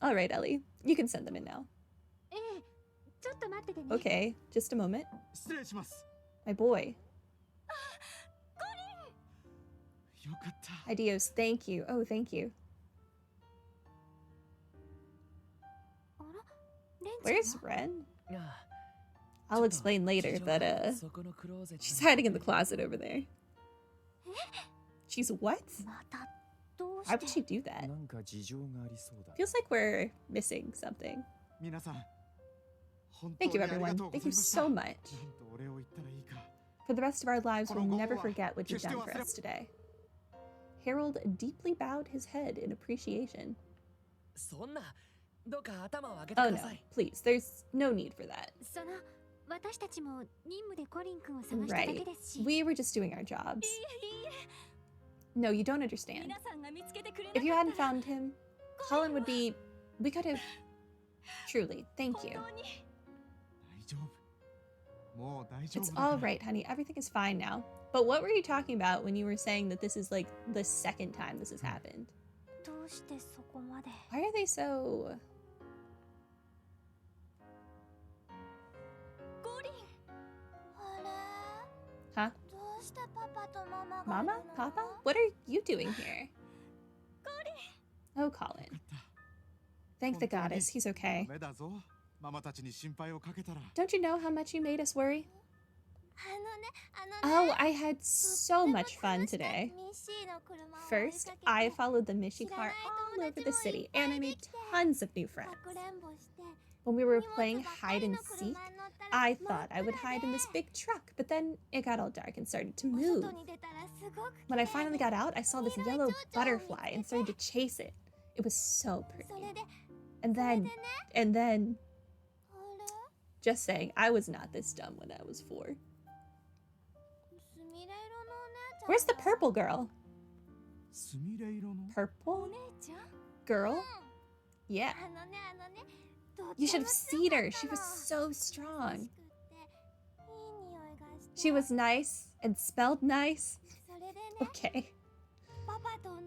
All right, Ellie. You can send them in now. Okay, just a moment. My boy. Adios, thank you. Oh, thank you. Where's Ren? I'll explain later, but she's hiding in the closet over there. She's what? Why would she do that? Feels like we're missing something. Thank you, everyone. Thank you so much. For the rest of our lives, we'll never forget what you've done for us today. Harold deeply bowed his head in appreciation. Oh no, please, there's no need for that. Right, we were just doing our jobs. No, you don't understand. If you hadn't found him, Colin would be... We could have... Truly, thank you. It's all right, honey. Everything is fine now. But what were you talking about when you were saying that this is like the second time this has happened? Why are they so... Huh? Mama? Papa? What are you doing here? Oh, Colin. Thank the goddess, he's okay. Don't you know how much you made us worry? Oh, I had so much fun today. First, I followed the Mishi car all over the city, and I made tons of new friends. When we were playing hide and seek, I thought I would hide in this big truck, but then it got all dark and started to move. When I finally got out, I saw this yellow butterfly and started to chase it. It was so pretty. And then... Just saying, I was not this dumb when I was 4. Where's the purple girl? Purple? Girl? Yeah. You should have seen her. She was so strong. She was nice and smelled nice. Okay.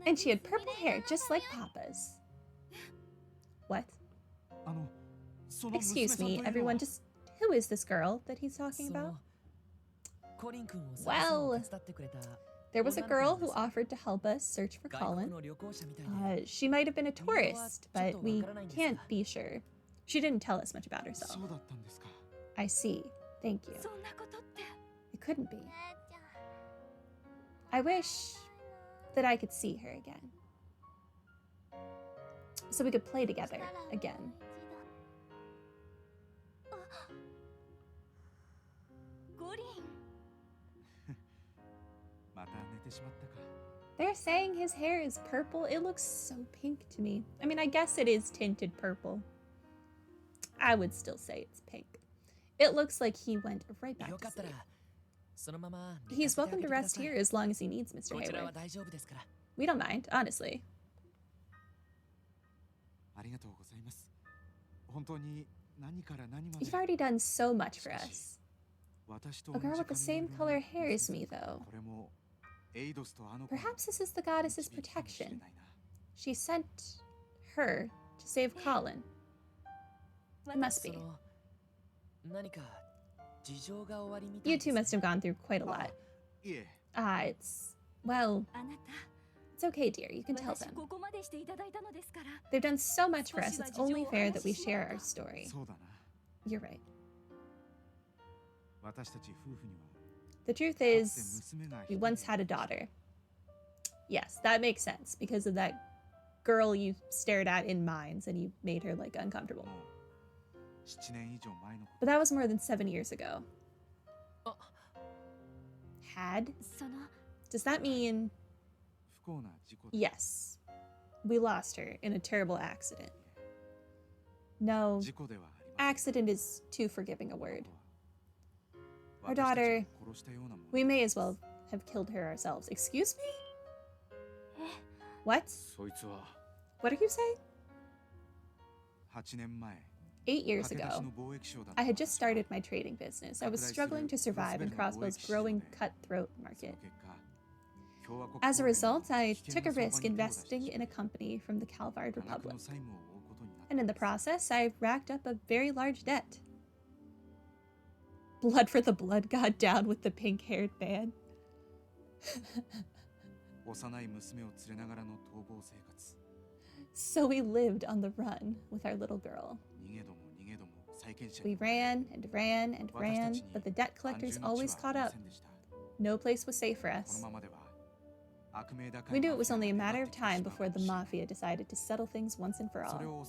And she had purple hair, just like Papa's. What? Excuse me, everyone, just who is this girl that he's talking about? Well, there was a girl who offered to help us search for Colin. She might have been a tourist, but we can't be sure. She didn't tell us much about herself. I see. Thank you. It couldn't be. I wish that I could see her again. So we could play together again. They're saying his hair is purple. It looks so pink to me. I mean, I guess it is tinted purple. I would still say it's pink. It looks like he went right back to sleep. He's welcome to rest here as long as he needs, Mr. Hayward. We don't mind, honestly. You've already done so much for us. A girl with the same color hair as me, though. Perhaps this is the goddess's protection. She sent her to save Colin. It must be. You two must have gone through quite a lot. Well, it's okay, dear. You can tell them. They've done so much for us, it's only fair that we share our story. You're right. The truth is, we once had a daughter. Yes, that makes sense, because of that girl you stared at in mines and you made her, like, uncomfortable. But that was more than 7 years ago. Had? Does that mean... Yes. We lost her in a terrible accident. No, accident is too forgiving a word. Our daughter, we may as well have killed her ourselves. Excuse me? What? What are you saying? 8 years ago, I had just started my trading business. I was struggling to survive in Crossbow's growing cutthroat market. As a result, I took a risk investing in a company from the Calvard Republic. And in the process, I racked up a very large debt. Blood for the blood god down with the pink-haired man. So we lived on the run with our little girl. We ran and ran and ran, but the debt collectors always caught up. No place was safe for us. We knew it was only a matter of time before the mafia decided to settle things once and for all.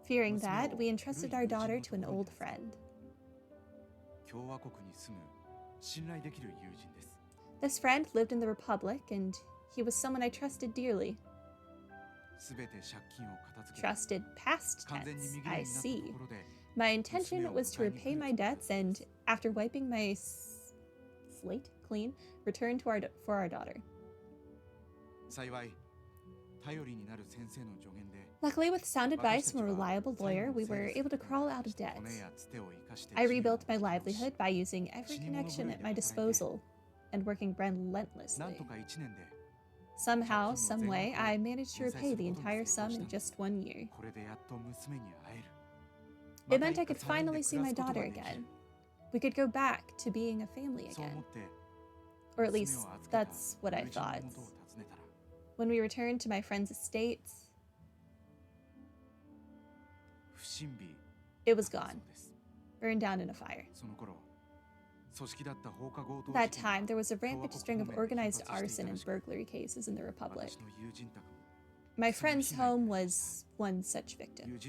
Fearing that, we entrusted our daughter to an old friend. This friend lived in the Republic, and he was someone I trusted dearly. Trusted past tense, I see. My intention was to repay my debts and, after wiping my slate clean, return to for our daughter. Luckily, with sound advice from a reliable lawyer, we were able to crawl out of debt. I rebuilt my livelihood by using every connection at my disposal and working relentlessly. Somehow, someway, I managed to repay the entire sum in just 1 year. It meant I could finally see my daughter again. We could go back to being a family again. Or at least, that's what I thought. When we returned to my friend's estate, it was gone, burned down in a fire. That time, there was a rampant string of organized arson and burglary cases in the Republic. My friend's home was one such victim.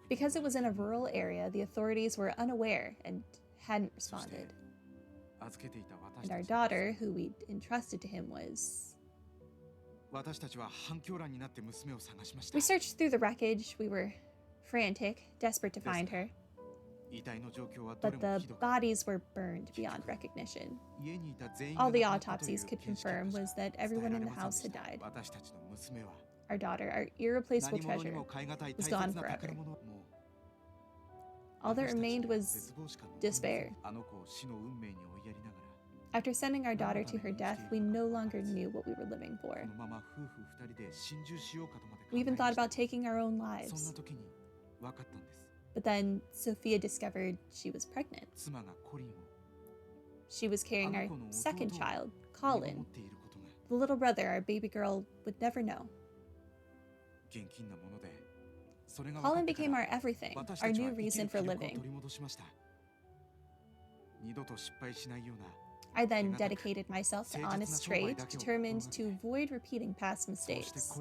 Because it was in a rural area, the authorities were unaware and hadn't responded. And our daughter, who we'd entrusted to him, was... We searched through the wreckage. We were frantic, desperate to find her. But the bodies were burned beyond recognition. All the autopsies could confirm was that everyone in the house had died. Our daughter, our irreplaceable treasure, was gone forever. All that remained was despair. After sending our daughter to her death, we no longer knew what we were living for. We even thought about taking our own lives. But then Sophia discovered she was pregnant. She was carrying our second child, Colin. The little brother our baby girl would never know. Colin became our everything, our new reason for living. I then dedicated myself to honest trade, determined to avoid repeating past mistakes.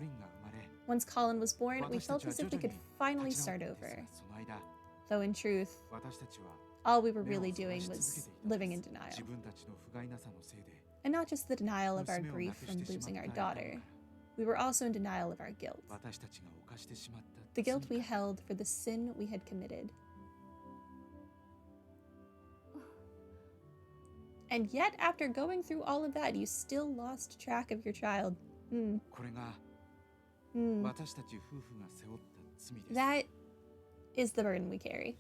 Once Colin was born, we felt as if we could finally start over. Though in truth, all we were really doing was living in denial. And not just the denial of our grief from losing our daughter. We were also in denial of our guilt. The guilt we held for the sin we had committed. And yet, after going through all of that, you still lost track of your child. That is the burden we carry.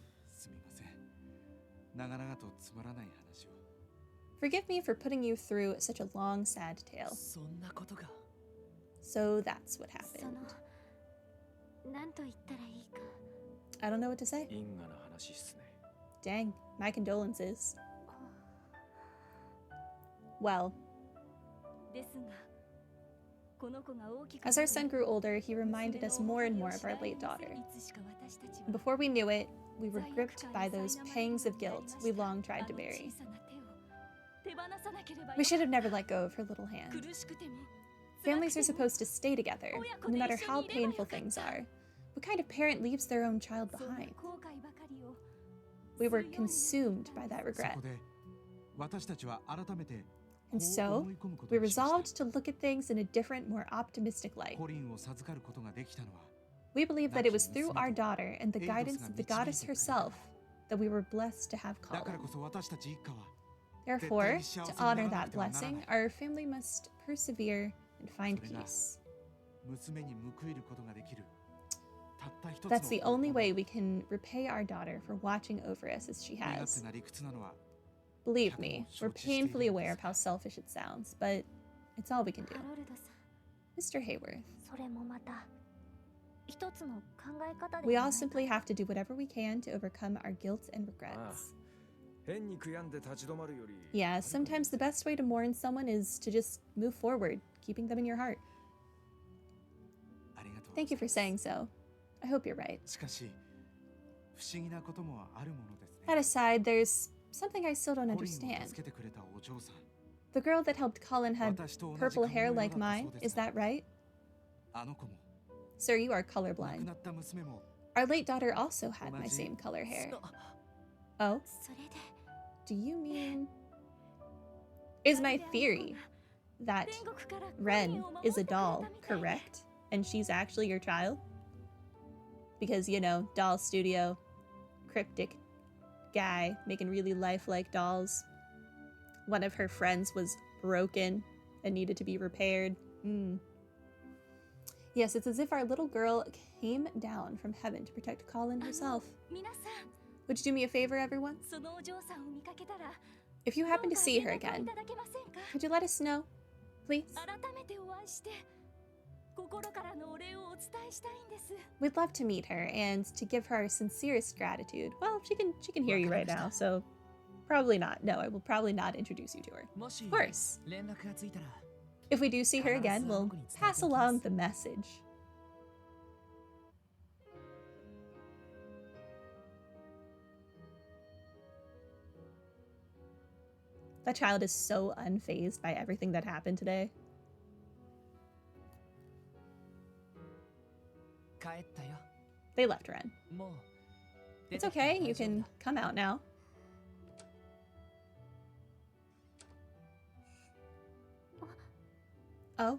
Forgive me for putting you through such a long, sad tale. So that's what happened. I don't know what to say. Dang, my condolences. Well, as our son grew older, he reminded us more and more of our late daughter. Before we knew it, we were gripped by those pangs of guilt we long tried to bury. We should have never let go of her little hand. Families are supposed to stay together, no matter how painful things are. What kind of parent leaves their own child behind? We were consumed by that regret. And so, we resolved to look at things in a different, more optimistic light. We believe that it was through our daughter and the guidance of the goddess herself that we were blessed to have Colin. Therefore, to honor that blessing, our family must persevere and find peace. That's the only way we can repay our daughter for watching over us as she has. Believe me, we're painfully aware of how selfish it sounds, but it's all we can do. Mr. Hayworth. We all simply have to do whatever we can to overcome our guilt and regrets. Yeah, sometimes the best way to mourn someone is to just move forward, keeping them in your heart. Thank you for saying so. I hope you're right. That aside, there's something I still don't understand. The girl that helped Colin had purple hair like mine, is that right? Sir, you are colorblind. Our late daughter also had my same color hair. Oh? Do you mean... Is my theory that Renne is a doll correct? And she's actually your child? Because, you know, doll studio, cryptic guy making really lifelike dolls. One of her friends was broken and needed to be repaired. Yes, it's as if our little girl came down from heaven to protect Colin herself. Would you do me a favor, everyone? If you happen to see her again, could you let us know, please? We'd love to meet her and to give her our sincerest gratitude. Well, she can hear you right now, so probably not. No, I will probably not introduce you to her. Of course. If we do see her again, we'll pass along the message. That child is so unfazed by everything that happened today. They left Renne. It's okay, you can come out now. Oh?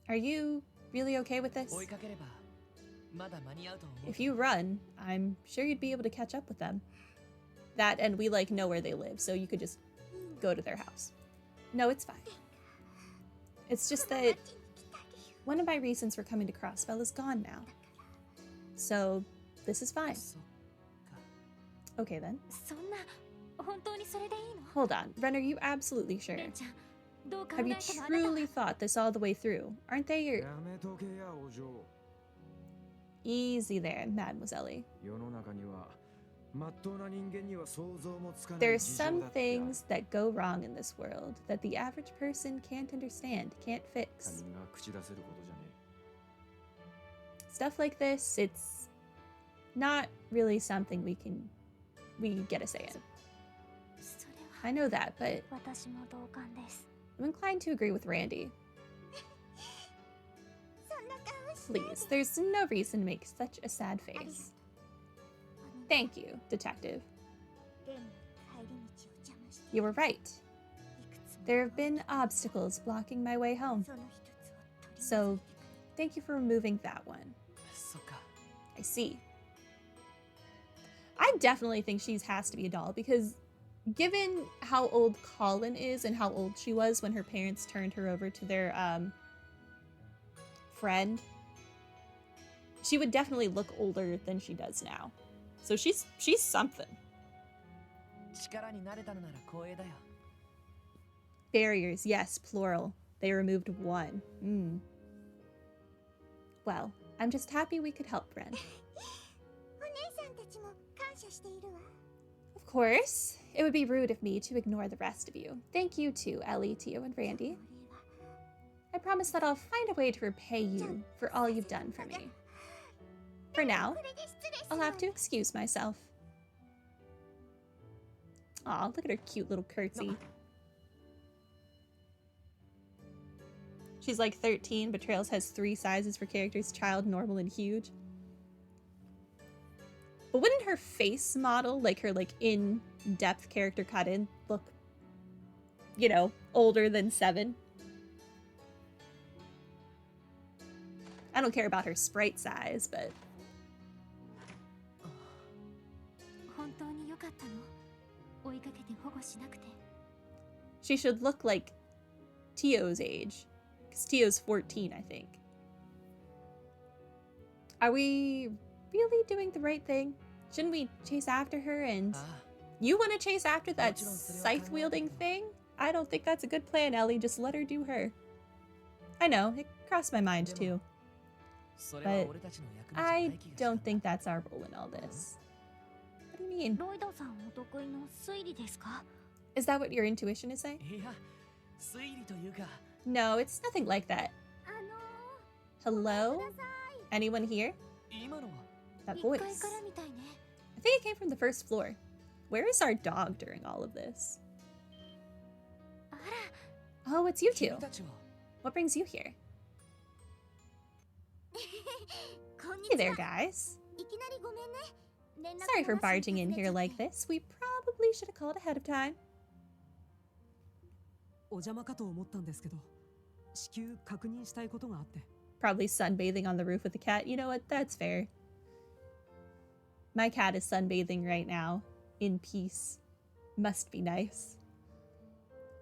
Are you really okay with this? If you run, I'm sure you'd be able to catch up with them. That, and we, like, know where they live, so you could just go to their house. No, it's fine. It's just that one of my reasons for coming to Crossbell is gone now. So, this is fine. Okay, then. Hold on. Ren, are you absolutely sure? Have you truly thought this all the way through? Aren't they your... Easy there, Mademoiselle. There are some things that go wrong in this world that the average person can't understand, can't fix. Stuff like this, it's not really something we get a say in. I know that, but I'm inclined to agree with Randy. Please, there's no reason to make such a sad face. Thank you, Detective. You were right. There have been obstacles blocking my way home. So, thank you for removing that one. I see. I definitely think she has to be a doll because given how old Colin is and how old she was when her parents turned her over to their friend, she would definitely look older than she does now. So she's something. Barriers, yes, plural. They removed one. Well, I'm just happy we could help Ren. Of course. It would be rude of me to ignore the rest of you. Thank you too, Ellie, Tio, and Randy. I promise that I'll find a way to repay you for all you've done for me. For now, I'll have to excuse myself. Aw, look at her cute little curtsy. She's like 13, but Trails has 3 sizes for characters: child, normal, and huge. But wouldn't her face model, like her in-depth character cut in, look, you know, older than 7? I don't care about her sprite size, but... She should look like Tio's age, because Tio's 14, I think. Are we really doing the right thing? Shouldn't we chase after her and... You want to chase after that scythe-wielding thing? I don't think that's a good plan, Ellie. Just let her do her. I know, it crossed my mind too. But I don't think that's our role in all this. What do you mean? Is that what your intuition is saying? No, it's nothing like that. Hello? Anyone here? That voice. I think it came from the first floor. Where is our dog during all of this? Oh, it's you two. What brings you here? Hey there, guys. Sorry for barging in here like this. We probably should have called ahead of time. Probably sunbathing on the roof with the cat. You know what? That's fair. My cat is sunbathing right now. In peace. Must be nice.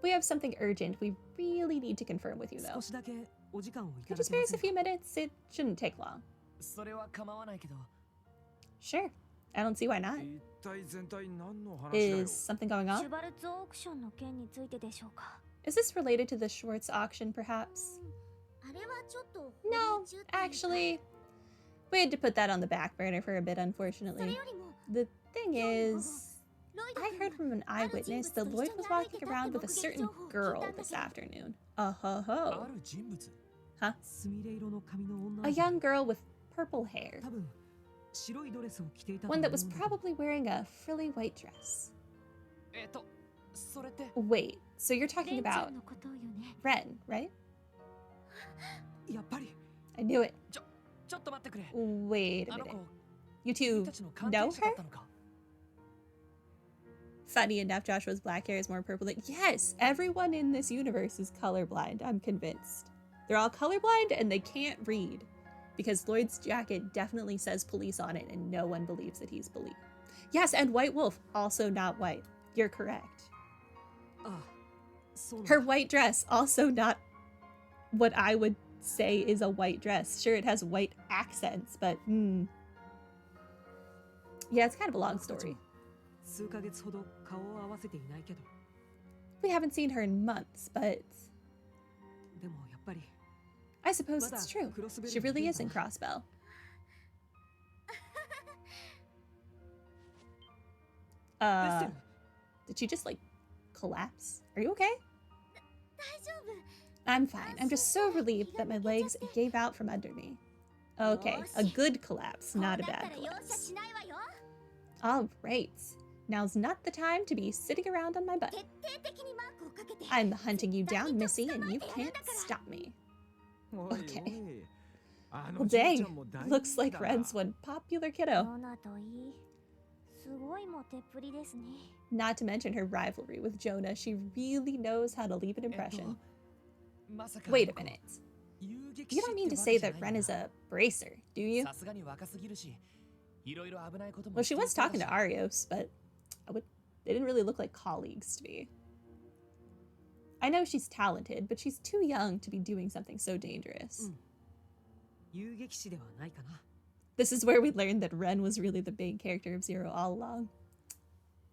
We have something urgent we really need to confirm with you, though. Could you spare us a few minutes? It shouldn't take long. Sure. I don't see why not. Is something going on? Is this related to the Schwartz auction, perhaps? No, actually, we had to put that on the back burner for a bit, unfortunately. The thing is, I heard from an eyewitness that Lloyd was walking around with a certain girl this afternoon. Oh-ho-ho. Huh? A young girl with purple hair. One that was probably wearing a frilly white dress. Wait, so you're talking about Renne, right? I knew it. Wait a minute. You two know her? Funny enough, Joshua's black hair is more purple than— Yes! Everyone in this universe is colorblind, I'm convinced. They're all colorblind and they can't read. Because Lloyd's jacket definitely says police on it and no one believes that he's police. Yes, and White Wolf, also not white. You're correct. Her white dress, also not what I would say is a white dress. Sure, it has white accents, but yeah, it's kind of a long story. We haven't seen her in months, but I suppose it's true. She really is in Crossbell. Did she just, like, collapse? Are you okay? I'm fine. I'm just so relieved that my legs gave out from under me. Okay, a good collapse, not a bad collapse. All right. Now's not the time to be sitting around on my butt. I'm hunting you down, Missy, and you can't stop me. Okay. Well, dang. Looks like Ren's one popular kiddo. Not to mention her rivalry with Jonah. She really knows how to leave an impression. Wait a minute. You don't mean to say that Renne is a bracer, do you? Well, she was talking to Arios, but they didn't really look like colleagues to me. I know she's talented, but she's too young to be doing something so dangerous. This is where we learned that Renne was really the main character of Zero all along.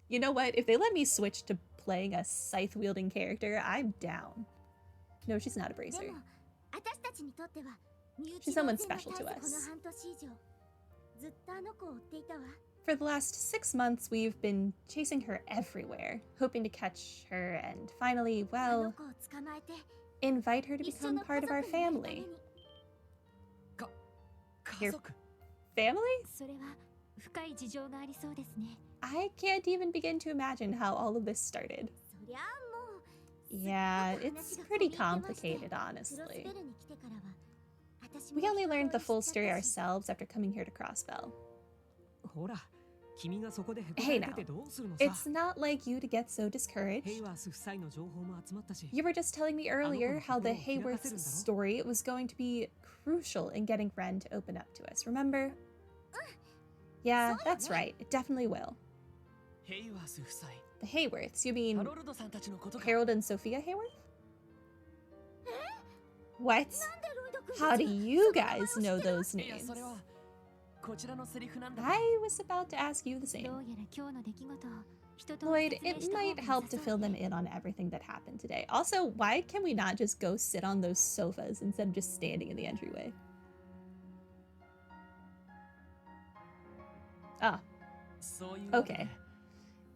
You know what? If they let me switch to playing a scythe-wielding character, I'm down. No, she's not a bracer. She's someone special to us. For the last 6 months, we've been chasing her everywhere, hoping to catch her and finally, well, invite her to become part of our family. Your family? I can't even begin to imagine how all of this started. Yeah, it's pretty complicated, honestly. We only learned the full story ourselves after coming here to Crossbell. Hey now, it's not like you to get so discouraged. You were just telling me earlier how the Hayworth's story was going to be crucial in getting Renne to open up to us, remember? Yeah, that's right, it definitely will. The Hayworths, you mean Harold and Sophia Hayworth? What? How do you guys know those names? I was about to ask you the same. Lloyd, it might help to fill them in on everything that happened today. Also, why can we not just go sit on those sofas instead of just standing in the entryway? Ah. Okay.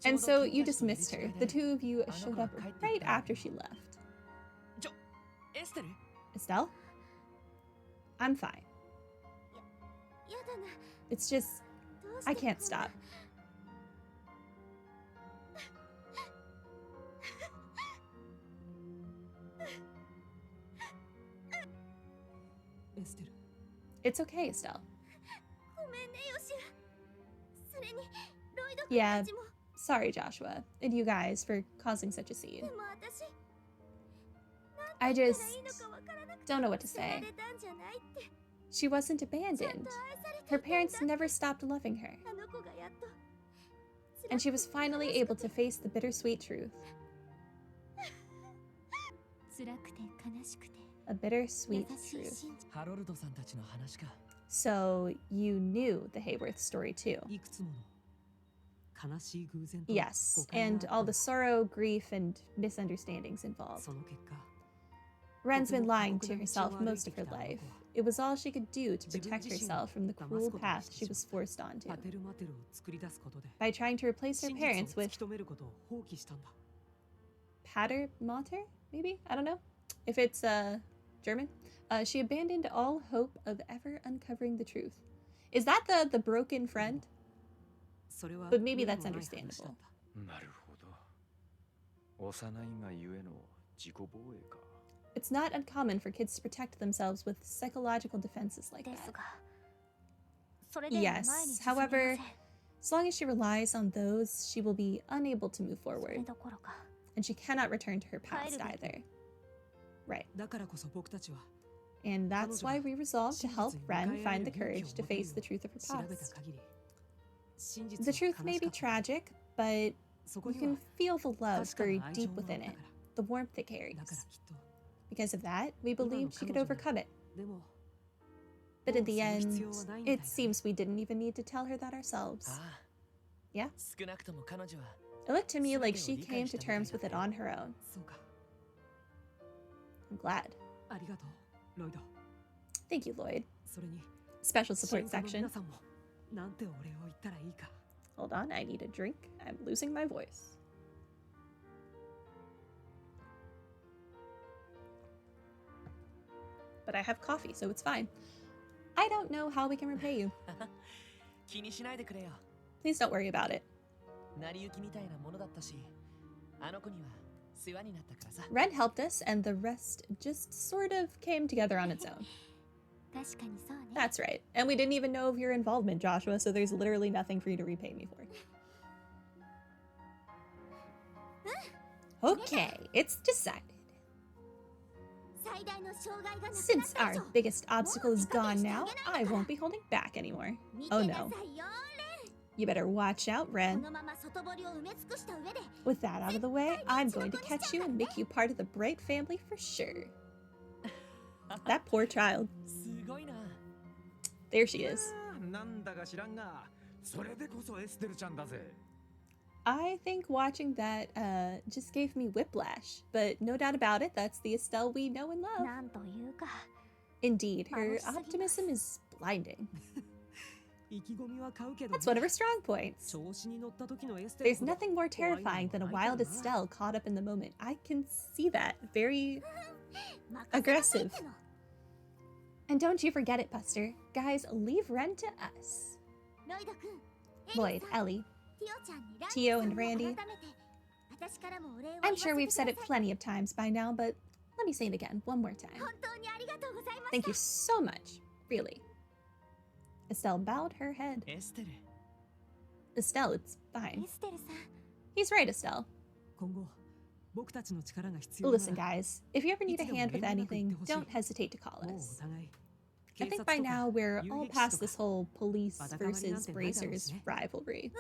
And so you dismissed her. The two of you showed up right after she left. Estelle? I'm fine. It's just, I can't stop. It's okay, Estelle. Yeah, sorry, Joshua, and you guys for causing such a scene. I just don't know what to say. She wasn't abandoned. Her parents never stopped loving her. And she was finally able to face the bittersweet truth. A bittersweet truth. So you knew the Hayworth story too? Yes, and all the sorrow, grief, and misunderstandings involved. Ren's been lying to herself most of her life. It was all she could do to protect herself from the cruel path she was forced onto. By trying to replace her parents with Pater Mater, maybe? I don't know. If it's German. She abandoned all hope of ever uncovering the truth. Is that the broken friend? But maybe that's understandable. It's not uncommon for kids to protect themselves with psychological defenses like that. Yes, however, as long as she relies on those, she will be unable to move forward. And she cannot return to her past either. Right. And that's why we resolved to help Ren find the courage to face the truth of her past. The truth may be tragic, but you can feel the love buried deep within it, the warmth it carries. Because of that, we believed she could overcome it. But in the end, it seems we didn't even need to tell her that ourselves. Yeah? It looked to me like she came to terms with it on her own. I'm glad. Thank you, Lloyd. Special support section. Hold on, I need a drink. I'm losing my voice. But I have coffee, so it's fine. I don't know how we can repay you. Please don't worry about it. Ren helped us, and the rest just sort of came together on its own. That's right. And we didn't even know of your involvement, Joshua, so there's literally nothing for you to repay me for. Okay, it's decided. Since our biggest obstacle is gone now, I won't be holding back anymore. Oh no. You better watch out, Ren. With that out of the way, I'm going to catch you and make you part of the Bright family for sure. That poor child. There she is. I think watching that just gave me whiplash, but no doubt about it, that's the Estelle we know and love. Indeed, her optimism is blinding. That's one of her strong points. There's nothing more terrifying than a wild Estelle caught up in the moment. I can see that. Very aggressive. And don't you forget it, Buster. Guys, leave Ren to us. Lloyd, Ellie, Tio, and Randy. I'm sure we've said it plenty of times by now, but let me say it again one more time. Thank you so much, really. Estelle bowed her head. Estelle, it's fine. He's right, Estelle. Listen, guys, if you ever need a hand with anything, don't hesitate to call us. I think by now we're all past this whole police versus bracers rivalry.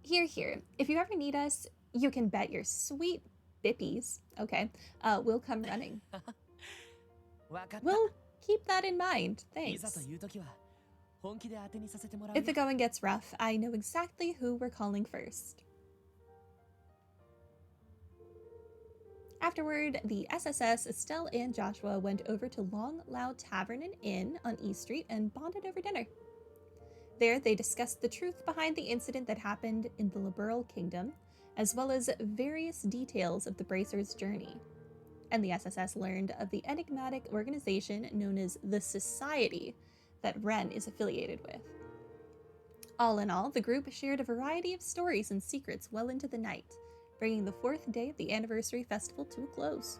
Here, here. If you ever need us, you can bet your sweet bippies, okay, we'll come running. We'll keep that in mind. Thanks. If the going gets rough, I know exactly who we're calling first. Afterward, the SSS, Estelle, and Joshua went over to Long Lao Tavern and Inn on E Street and bonded over dinner. There, they discussed the truth behind the incident that happened in the Liberal Kingdom, as well as various details of the Bracers' journey. And the SSS learned of the enigmatic organization known as the Society that Renne is affiliated with. All in all, the group shared a variety of stories and secrets well into the night, bringing the 4th day of the anniversary festival to a close.